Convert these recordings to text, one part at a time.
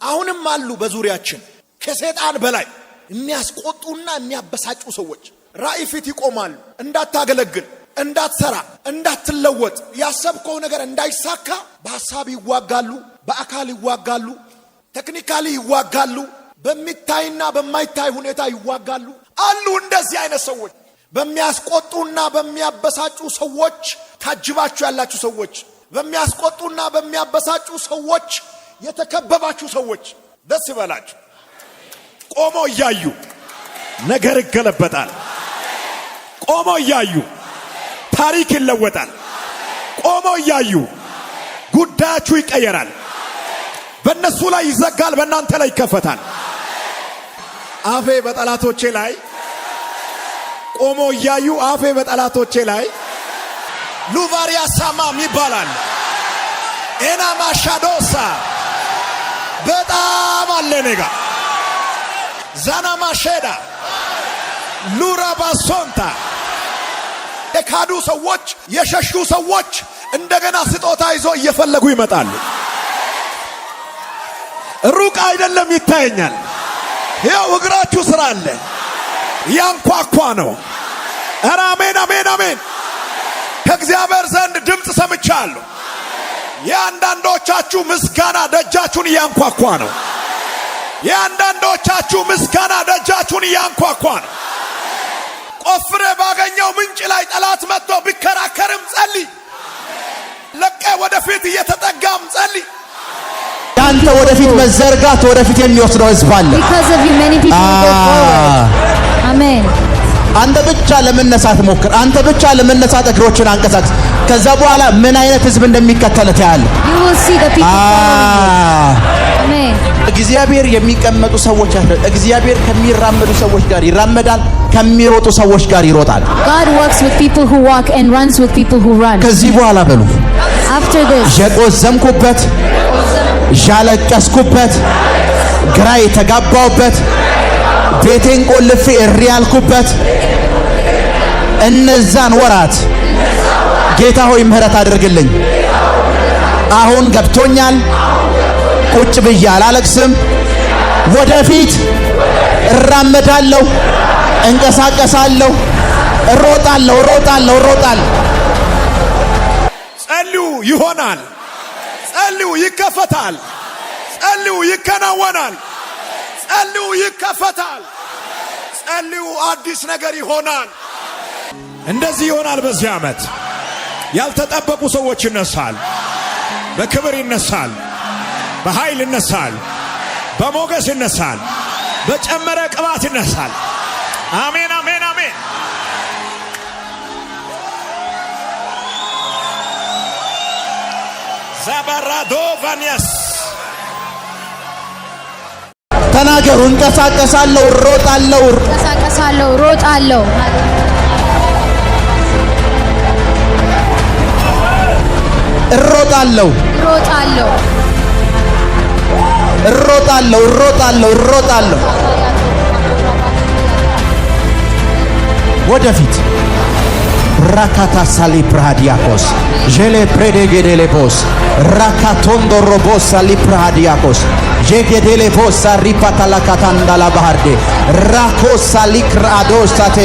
አሁንም አሉ በዙሪያችን ከሰይጣን በላይ የሚያስቆጡና የሚያበሳጩ ሰዎች ራእይ ፊት ይቆማሉ። እንዳታገለግል፣ እንዳትሰራ፣ እንዳትለወጥ፣ ያሰብከው ነገር እንዳይሳካ በሐሳብ ይዋጋሉ፣ በአካል ይዋጋሉ፣ ቴክኒካሊ ይዋጋሉ፣ በሚታይና በማይታይ ሁኔታ ይዋጋሉ። አሉ እንደዚህ አይነት ሰዎች በሚያስቆጡና በሚያበሳጩ ሰዎች ታጅባችሁ ያላችሁ ሰዎች፣ በሚያስቆጡና በሚያበሳጩ ሰዎች የተከበባችሁ ሰዎች ደስ ይበላችሁ። ቆሞ እያዩ ነገር ይገለበጣል። ቆሞ እያዩ ታሪክ ይለወጣል። ቆሞ እያዩ ጉዳያችሁ ይቀየራል። በእነሱ ላይ ይዘጋል፣ በእናንተ ላይ ይከፈታል። አፌ በጠላቶቼ ላይ ቆሞ እያዩ አፌ በጠላቶቼ ላይ ሉቫሪያ ሳማም ይባላል። ኤና ማሻዶሳ በጣም አለ ነጋ ዛና ማሸዳ ሉራባሶንታ የካዱ ሰዎች የሸሹ ሰዎች እንደገና ስጦታ ይዞ እየፈለጉ ይመጣሉ። ሩቅ አይደለም ይታየኛል። ያው እግራችሁ ስራ አለ ያንኳኳ ነው። ኧረ አሜን አሜን አሜን። ከእግዚአብሔር ዘንድ ድምፅ ሰምቻለሁ። የአንዳንዶቻችሁ ምስጋና ደጃችሁን እያንኳኳ ነው። የአንዳንዶቻችሁ ምስጋና ደጃችሁን እያንኳኳ ነው። ቆፍሬ ባገኘው ምንጭ ላይ ጠላት መጥቶ ቢከራከርም ጸልይ። ለቀ ወደፊት እየተጠጋም ጸልይ። ያንተ ወደፊት መዘርጋት ወደፊት የሚወስደው ህዝብ አለ። አሜን። አንተ ብቻ ለመነሳት ሞክር። አንተ ብቻ ለመነሳት እግሮችን አንቀሳቅስ። ከዛ በኋላ ምን አይነት ህዝብ እንደሚከተል ታያለህ። አሜን። እግዚአብሔር የሚቀመጡ ሰዎች አለ። እግዚአብሔር ከሚራመዱ ሰዎች ጋር ይራመዳል፣ ከሚሮጡ ሰዎች ጋር ይሮጣል። God works with people who walk and runs with people who run. ከዚህ በኋላ በሉ after this የቆዘምኩበት፣ ያለቀስኩበት፣ ግራ የተጋባውበት፣ ቤቴን ቆልፌ እሪ ያልኩበት እነዛን ወራት ጌታ ሆይ ምህረት አድርግልኝ። አሁን ገብቶኛል። ቁጭ ብዬ አላለቅስም። ወደፊት እራመዳለሁ፣ እንቀሳቀሳለሁ፣ እሮጣለሁ። ጸልዩ፣ ይሆናል። ጸልዩ፣ ይከፈታል። ጸልዩ፣ ይከናወናል። ጸልዩ፣ ይከፈታል። ጸልዩ፣ አዲስ ነገር ይሆናል። እንደዚህ ይሆናል። በዚህ ዓመት ያልተጠበቁ ሰዎች ይነሳል። በክብር ይነሳል፣ በኃይል ይነሳል፣ በሞገስ ይነሳል፣ በጨመረ ቅባት ይነሳል። አሜን አሜን አሜን። ዛባራዶ ቫኒያስ ተናገሩ። እንቀሳቀሳለሁ፣ እሮጣለሁ፣ እሮጣለሁ። ወደፊት ራካታ ሳሊ ፕራዲያኮስ ጄሌ ፕሬዴጌዴሌፖስ ራካቶንዶ ሮቦስ ሳሊ ፕራዲያኮስ ጄጌዴሌፖስ ሪፓታላካታንዳላ ባህርዴ ራኮስ ሳሊ ክራዶስታቴ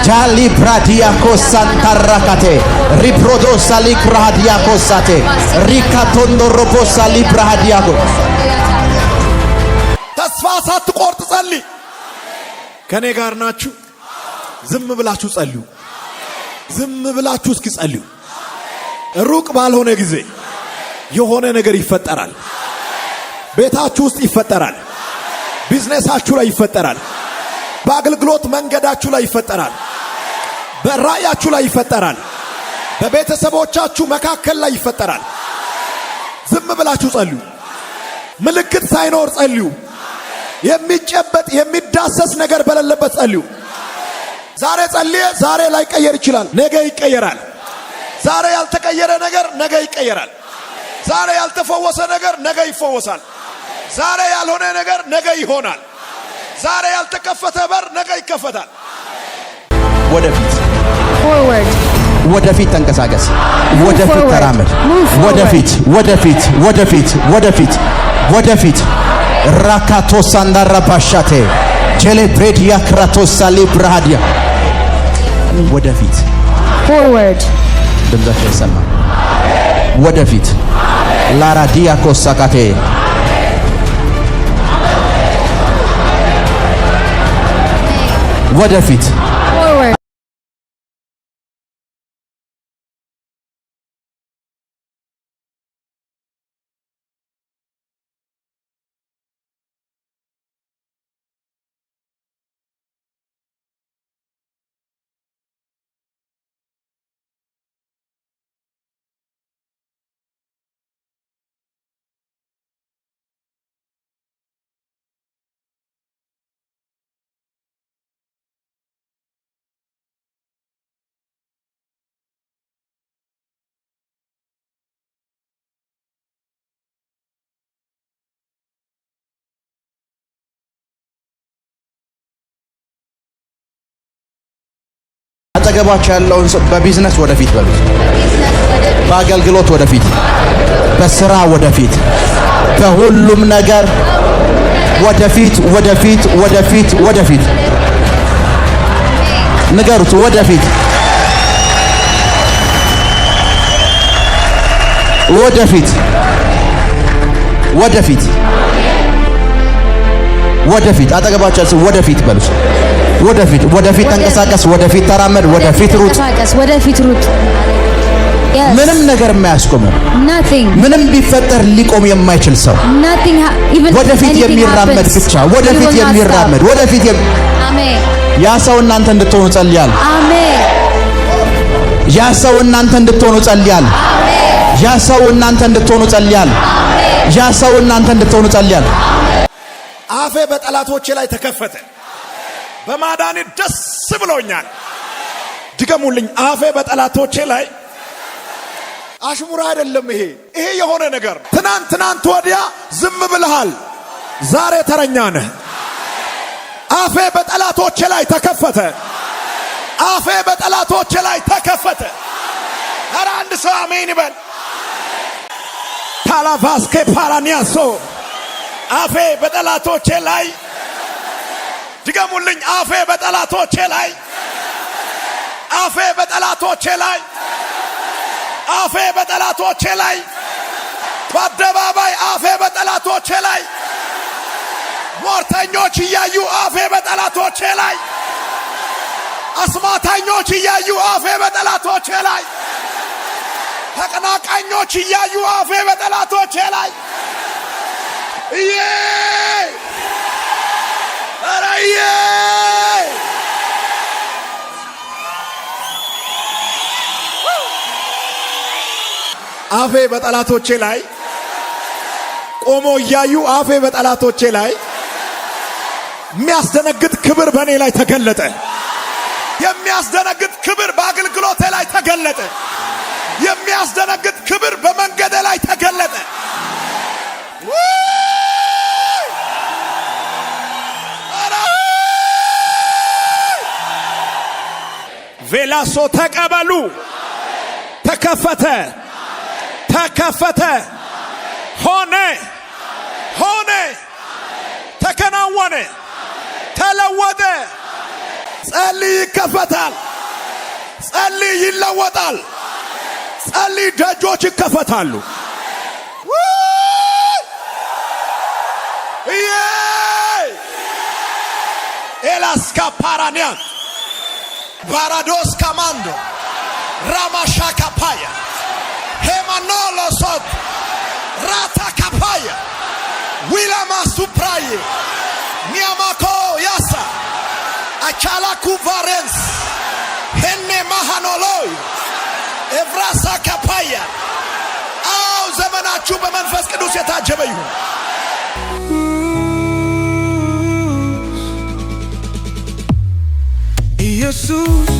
ጃሊ ፕራዲያኮስ ሳንታራካቴ ሪፕሮዶስ ሳሊ ክራዲያኮሳቴ ሪካቶንዶ ሮቦስ ሳሊ ፕራዲያኮስ። ተስፋ ሳትቆርጥ ጸልይ። ከኔ ጋር ናችሁ? ዝም ብላችሁ ጸልዩ። ዝም ብላችሁ እስኪ ጸልዩ። ሩቅ ባልሆነ ጊዜ የሆነ ነገር ይፈጠራል። ቤታችሁ ውስጥ ይፈጠራል። ቢዝነሳችሁ ላይ ይፈጠራል። በአገልግሎት መንገዳችሁ ላይ ይፈጠራል። በራእያችሁ ላይ ይፈጠራል። በቤተሰቦቻችሁ መካከል ላይ ይፈጠራል። ዝም ብላችሁ ጸልዩ። ምልክት ሳይኖር ጸልዩ። የሚጨበጥ የሚዳሰስ ነገር በሌለበት ጸልዩ። ዛሬ ጸልየ ዛሬ ላይ ቀየር ይችላል፣ ነገ ይቀየራል። ዛሬ ያልተቀየረ ነገር ነገ ይቀየራል። ዛሬ ያልተፈወሰ ነገር ነገ ይፈወሳል። ዛሬ ያልሆነ ነገር ነገ ይሆናል። ዛሬ ያልተከፈተ በር ነገ ይከፈታል። ወደፊት forward ወደፊት ተንቀሳቀስ፣ ወደፊት ተራመድ፣ ወደፊት ወደፊት ወደፊት ወደፊት ወደፊት ራካቶስ አንዳራባሻቴ ቼሌብሬዲያ ክራቶስ ሳሊብራሃዲያ ወደፊት forward ድምጻቸው ይሰማል። ወደፊት ላራዲያ ኮሳካቴ ወደፊት forward አጠገባቸው ያለውን በቢዝነስ ወደፊት በሉት፣ በአገልግሎት ወደፊት፣ በስራ ወደፊት፣ በሁሉም ነገር ወደፊት ወደፊት ወደፊት ወደፊት ንገሩት፣ ወደፊት ወደፊት ወደፊት ወደፊት አጠገባቸው ወደፊት በሉት፣ ወደፊት ወደፊት ተንቀሳቀስ፣ ወደፊት ተራመድ፣ ወደፊት ሩጥ፣ ወደፊት ሩጥ። ምንም ነገር የማያስቆመው ምንም ቢፈጠር ሊቆም የማይችል ሰው ወደፊት የሚራመድ ብቻ ወደፊት የሚራመድ ወደፊት አሜን። ያ ሰው እናንተ እንድትሆኑ ጸልያለሁ። አሜን። ያ ሰው እናንተ እንድትሆኑ ጸልያለሁ። ያ ሰው እናንተ እንድትሆኑ ጸልያለሁ። ያ ሰው እናንተ እንድትሆኑ ጸልያለሁ። አፌ በጠላቶቼ ላይ ተከፈተ፣ በማዳኔ ደስ ብሎኛል። ድገሙልኝ። አፌ በጠላቶቼ ላይ አሽሙራ አይደለም። ይሄ የሆነ ነገር ትናንት ወዲያ ዝም ብለሃል፣ ዛሬ ተረኛ ነህ። አፌ በጠላቶቼ ላይ ተከፈተ። አፌ በጠላቶቼ ላይ ተከፈተ። ኧረ አንድ ሰው አሜን ይበል። ታላቫስኬ ፓራኒያሶ አፌ በጠላቶቼ ላይ ድገሙልኝ። አፌ በጠላቶቼ ላይ አፌ በጠላቶቼ ላይ አፌ በጠላቶቼ ላይ በአደባባይ አፌ በጠላቶቼ ላይ ሟርተኞች እያዩ አፌ በጠላቶቼ ላይ አስማተኞች እያዩ አፌ በጠላቶቼ ላይ ተቀናቃኞች እያዩ አፌ በጠላቶቼ ላይ አፌ በጠላቶቼ ላይ ቆሞ እያዩ አፌ በጠላቶቼ ላይ የሚያስደነግጥ ክብር በእኔ ላይ ተገለጠ። የሚያስደነግጥ ክብር በአገልግሎቴ ላይ ተገለጠ። የሚያስደነግጥ ክብር በመንገዴ ላይ ተገለጠ። ቬላሶ ተቀበሉ። ተከፈተ፣ ተከፈተ፣ ሆነ፣ ሆነ፣ ተከናወነ፣ ተለወጠ። ጸልይ ይከፈታል። ጸልይ ይለወጣል። ጸልይ ደጆች ይከፈታሉ። ኤላስካ ፓራኒያ ባራዶስ ካማንዶ ራማሻካ ፓያ ሄማኖሎ ሶት ራታ ካፓያ ዊላማ ሱፕራዬ ኒያማኮ ያሳ አቻላ ኩቫሬንስ ሄኔ ማሃኖሎይ ኤቭራሳ ካፓያ። አው ዘመናችሁ በመንፈስ ቅዱስ የታጀበ ይሁን። ኢየሱስ